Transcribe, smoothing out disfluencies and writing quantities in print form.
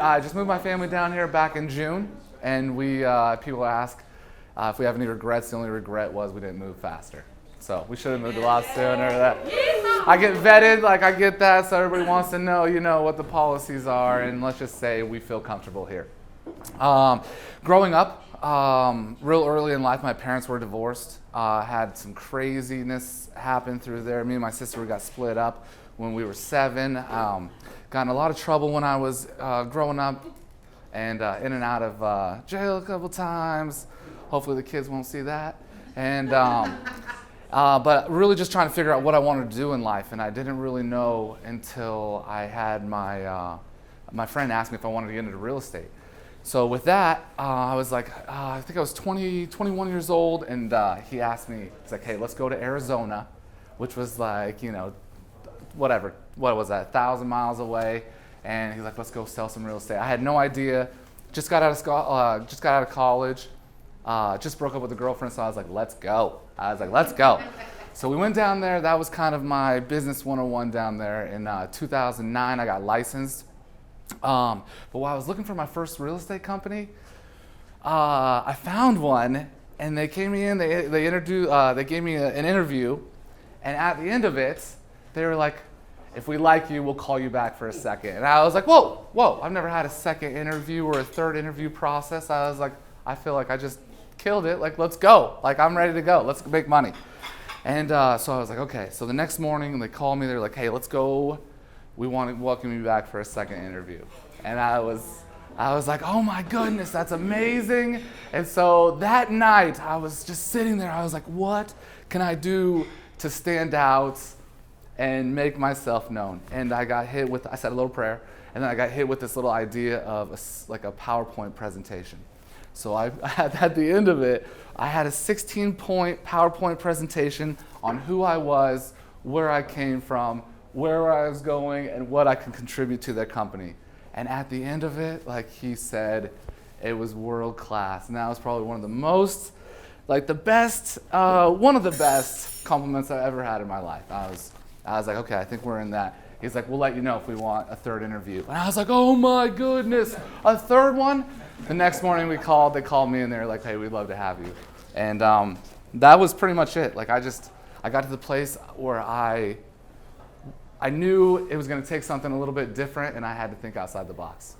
I just moved my family down here back in June, and people ask if we have any regrets. The only regret was we didn't move faster. So we should have moved a lot sooner. I get vetted, like I get that, so everybody wants to know, what the policies are, and let's just say we feel comfortable here. Growing up, real early in life, my parents were divorced. Had some craziness happen through there. Me and my sister got split up when we were 7. Got in a lot of trouble when I was growing up, and in and out of jail a couple times. Hopefully the kids won't see that. And but really just trying to figure out what I wanted to do in life, and I didn't really know until I had my friend asked me if I wanted to get into real estate. So with that, I was like, I think I was 21 years old, and he asked me, he's like, hey, let's go to Arizona, which was like, whatever, what was that, 1,000 miles away, and he's like, let's go sell some real estate. I had no idea, just got out of college, just broke up with a girlfriend, so I was like, let's go. So we went down there. That was kind of my business 101 down there. In 2009, I got licensed. But while I was looking for my first real estate company, I found one, and they came in. They gave me an interview, and at the end of it, they were like, "If we like you, we'll call you back for a second." And I was like, "Whoa! I've never had a second interview or a third interview process." I was like, "I feel like I just killed it. Like, let's go. Like, I'm ready to go. Let's make money." And so I was like, okay. So the next morning, they called me. They're like, "Hey, let's go. We want to welcome you back for a second interview." And I was like, oh my goodness, that's amazing. And so that night, I was just sitting there. I was like, what can I do to stand out and make myself known? And I said a little prayer, and then I got hit with this little idea of a PowerPoint presentation. So at the end of it, I had a 16-point PowerPoint presentation on who I was, where I came from, where I was going, and what I can contribute to their company. And at the end of it, like he said, it was world class. And that was probably one of the most, one of the best compliments I've ever had in my life. I was like, okay, I think we're in that. He's like, we'll let you know if we want a third interview. And I was like, oh my goodness, a third one? The next morning they called me, and they were like, hey, we'd love to have you. And that was pretty much it. Like I got to the place where I knew it was going to take something a little bit different, and I had to think outside the box.